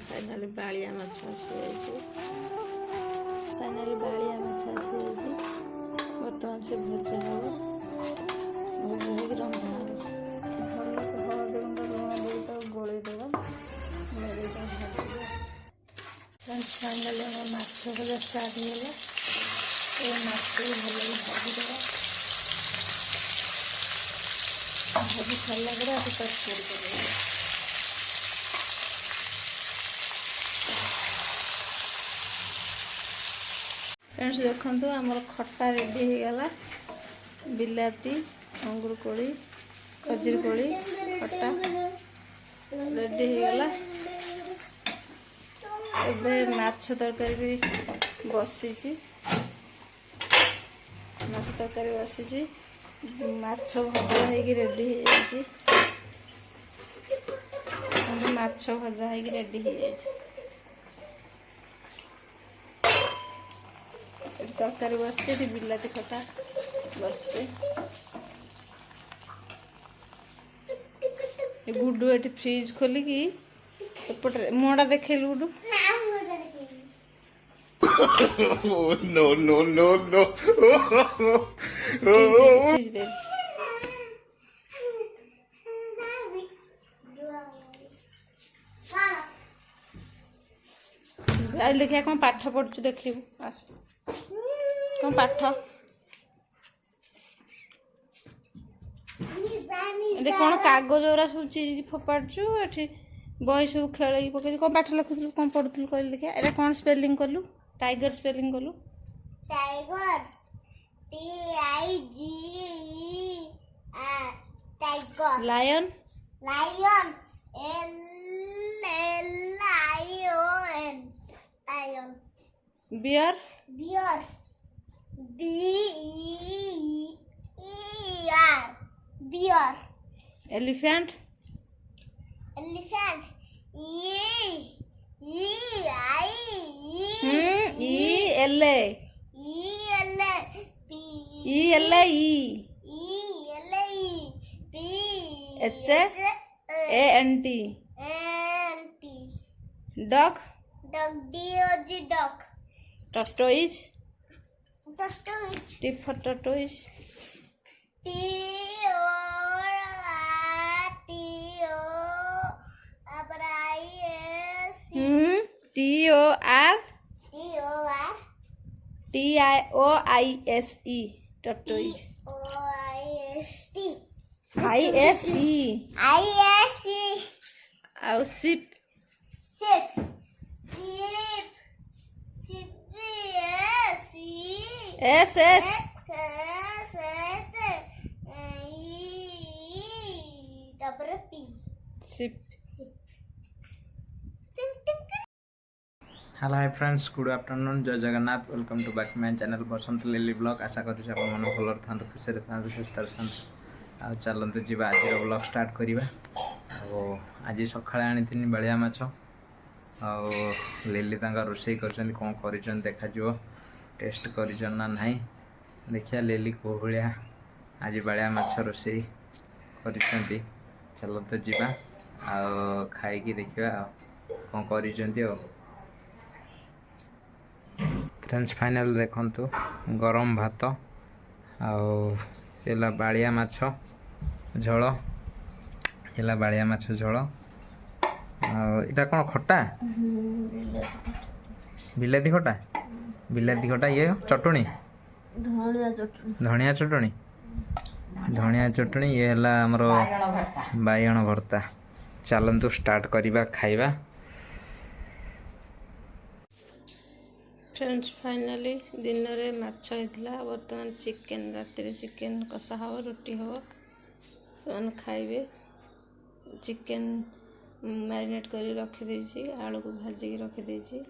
Finally Ballia माछ आसी finally Ballia माछ आसी बर्तमान से भजा हम भजा हो रंधा हम हलदी गुंड लुण दे गोलैदेवा गोलैदे भाजवा फाइनाली आम माछ भजा स्टार्ट होगा ये माछ को भल भाजीदेवा भाजी सारा ପରେ आगे तस्करी कर फ्रेंड्स देखो आमर खट्टा रेडी हो गला बिलाती अंगूर कोड़ी खजूर कोड़ी खट्टा रेडी हो गला एबे माछ तरकारी भी बसी माछ तरकारी बसी माछ भजा हो रेडी हो जाए माछ भजा हो रेडी हो जाए तरकारी बसचे बिलाती खटा बसचे गुडू ये फ्रिज खोलिकी सेपटे मुड़ा देखेलु गुडू नो नो नो नो आई देखिया कौन पाठ पढ़ु देखू आस कौन पाठ ये कौन कागज गुरा सब चिरी फोपाड़ू ये बही सब खेल पकई कौन पाठ लिखुलु कौन पढ़ुलु कहली देखिया एटा कौन स्पेलिंग कलु टाइगर स्पेलिंग कलु tiger TIGER tiger lion lion LLION lion bear bear BEER bear elephant elephant ELA HANT dog DOG dog tortoise tortoise T for tortoise TORTOISE tortoise ISE ଆଉ sheep SH sheep hello hi friends good afternoon जय Jagannath welcome to back my channel Basant Lily blog आशा करूँ आप भल था खुशी था सुस्थ था आ चलते जी आज ब्लॉग स्टार्ट करवा आज सकाଳେ आनी बालिया माछ लिली रोषे कर कौन कर देखा टेस्ट कर ना नहीं देखिया लिली को भाया आज बालिया माछ रोषे कर चलते जीवा खाई देखा कौन कर फ्रेंड्स फाइनल देखंतु गरम भात आला बालिया माछ झोल एला बालिया माछ झोल इटा कौन खट्टा बिलाती खट्टा ये चटणी धनिया चटणी ये है आमर बाइगण भर्ता चलतु स्टार्ट करवा खाइबा फ्रेंड्स फाइनाली दिन में माछ होता बर्तमान चिकेन राति चिकेन कषा हम रोटी हम से खाइबे चिकेन मैरिनेट कर रखी आलू को भाजिकी रखी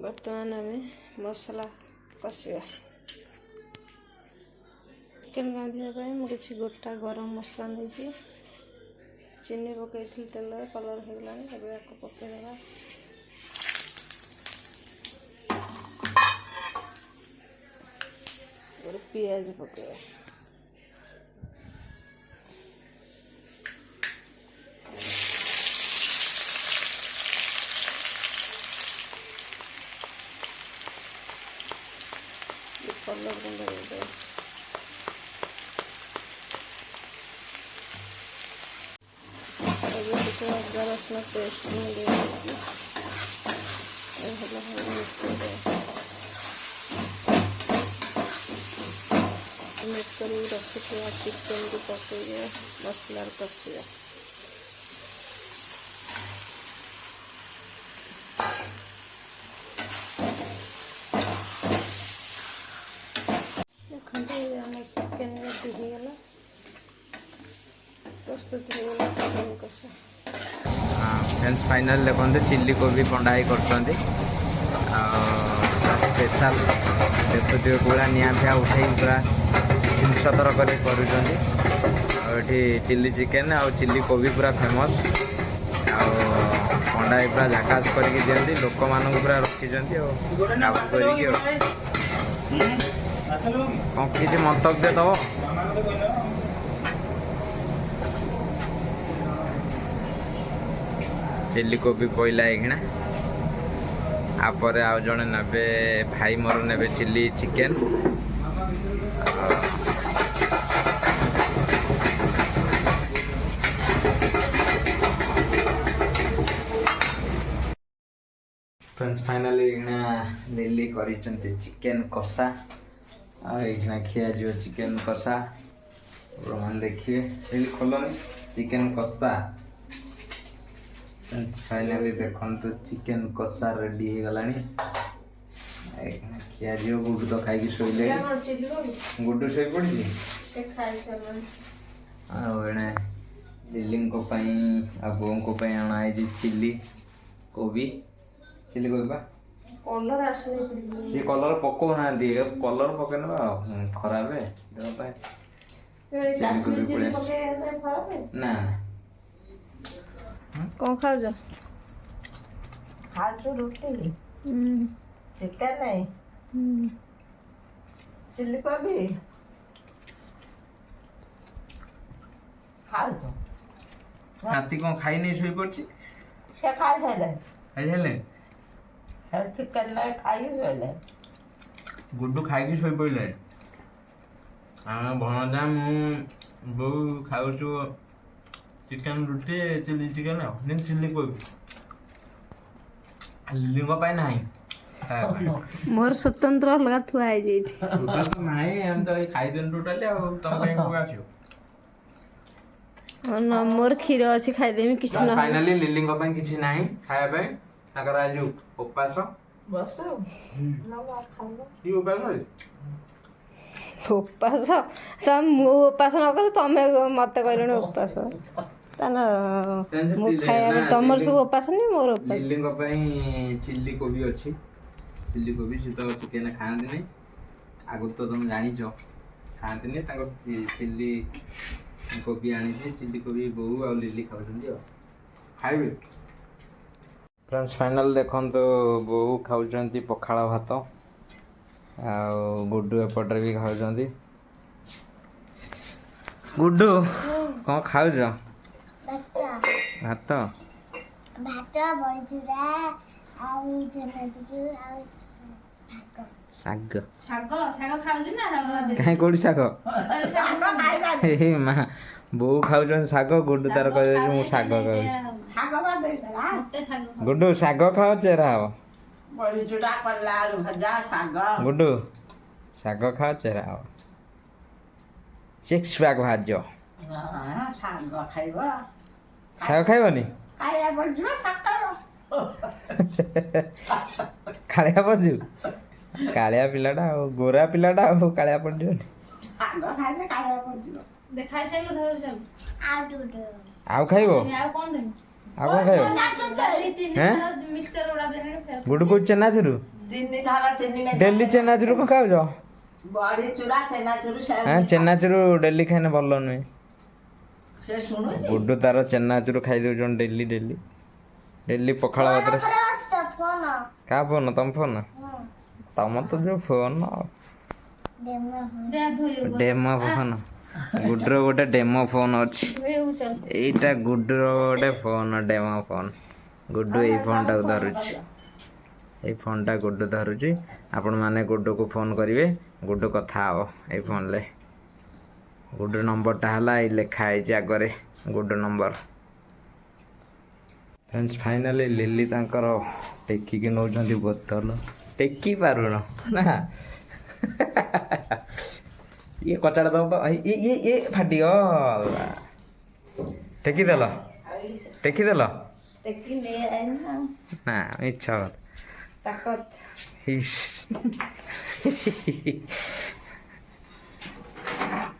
बर्तमान आम मसला कषा चिकेन रांधा मुझे गोटा गरम मसला नहीं चीनी पकई तेल कलर हो गला पकईदेवा पियाज पकड़ा କଲର୍ ଗୁଣ୍ଡ ଦେଇଦେବା। ଏବେ ଟିକେ ଅଦା ରସୁଣ ପେଷ୍ଟ ମୁଁ ଦେଇଦେବି। ଭଲ ଭାବେ ମିଶେଇଦେବା। ମିକ୍ସ କରିକି ରଖିଥିବା ଚିକେନକୁ ପକେଇକି ମସଲାରେ କଷିବା। ଦେଖନ୍ତୁ ଆମ ଚିକେନ ରେଡ଼ି ହେଇଗଲା, ପ୍ରସ୍ତୁତ ହେଇଗଲା ଚିକେନ କଷା। फ्रेंड्स फाइनल देखते चिल्ली कोबी पंडा ही करछंती स्पेशल देखुए पूरा निआ फिया उठे पूरा 300 थर कर चिल्ली चिकेन आ चिल्ली कोबी पूरा फेमस पंडा ही पूरा झाकास करके दिखती लोक मान पूरा रखिंट कौन किसी मंतव्य दब चिल्ली कोबी पहला एखिना आपरे आउ जड़े ने भाई मोर ने chilli chicken friends finally lily कर चिकेन कषा आना खिया जो चिकेन कषा मैंने देखिए लिली खोलनी चिकेन कषा फाइनली देखो चिकेन कषा रेडी हो गला खिया जी गुड्डू तो खाई शोले गुड्डू शो पड़ी लिली बो को अणाई चिल्ली कोबी चिल्ली कोबी पा सी कलर पको ना कलर पके खराब ना कौन खाओ खाजू रोटी चिकन नहीं चिल्ली कोबी खाजू राति कौन खाई नहीं शोई पड़ची से खाई जाले चिकन नहीं खाई जाले गुड्डू खाई शोई पड़े भणजा मु खाऊ चिकन रुटी चिल्ली चिकन चिल्ली कोबी लिंग नहीं मोर स्वतंत्र अलग थुआ है जी टोटल तो नहीं हम तो खाई देन टोटल आ तुम कहीं को आछो न मोर खीर अछि खाई देमी किछ न फाइनली लिलिंग ପାଇଁ କିଛି ନାହିଁ ଖାଇବା ପାଇଁ ତାଙ୍କର ଆଜି ଉପାସ बस ना खाओ କି ଉପାସ उपास तम मु उपास न कर तमे मते कहलनी उपास ताना मु खाया तमर सब उपास नहीं मोर उपास लिलिंग ପାଇଁ चिल्ली कोबी अछि चिल्ली कोबी से तो चिकन खाଆନ୍ତି नहीं आगु तो तुम जानी छ खाଆନ୍ତି नहीं ताको चिल्ली कोबी आनी चिल्ली कोबी बहु आ लिली खाउछन्ती खाइबे फ्रेंड्स फाइनल देखो तो बहु खाउछन्ती पखाला भात आ गुड्डू एपटर भी खाउछन्ती गुड्डू कौन खाउछ भात भात बड़ीचुरा आउ चनाचुर आउ साग साग साग खाउछ ना कहीं कोड़ी साग हे माँ बो खाउछन साग गुड्डू तार कह मु साग खाउछ साग बा दे दला गुड्डू साग खाओ चेहरा हो बड़ी चूड़ा करला आलू भजा साग गुड्डू साग खाओ चेहरा हो 6 पैक भाजो साग खाइबा साग खाइबनी खाइया बजवा साग कालिया पड़जू कालिया पिलाटा गोरा पिलाटा कालिया पड़जू साग खाइले कालिया बजवा देखाइ साइलो धर सब आउ डुडु आउ खाइबो आ कोन देन आउ कोन खाइबो दाली तीन हैं? मिक्सचर उड़ा देने फेर गुड्डू को चनाचुरू दिन थारा तीन में डेली चनाचुरू को खाओ बड़ी चूड़ा चनाचूर से हाँ चनाचुरू डेली खाने भल नुहे से सुनु गुड्डू तार चनाचुरू खाई दउछन डेली डेली डेली पखाला भात फोन का फोन तम फोन तम तो जो फोन देमा दे धोयो डेमो फोन गुड्डूर गोटे डेमो फोन अच्छी धोयो चल एटा गुड्डूर गोटे फोन डेमो फोन गुड्डू ये फोन टा धरुच ये फोनटा गुड्डू धरुची आपण मैंने गुड्डू को फोन करेंगे गुड्डू कथा हे ये फोन ले गुड्डू नंबरटा है लिखाई आगे Guddu number friends finally lily तांकर टेकिकी नौ बोतल टेकी पारुन ना ये कचाड़ा दब तो ये फाटी टेकीदेल टेकीदेल टेकी ले आए ना ना इच्छा ताकत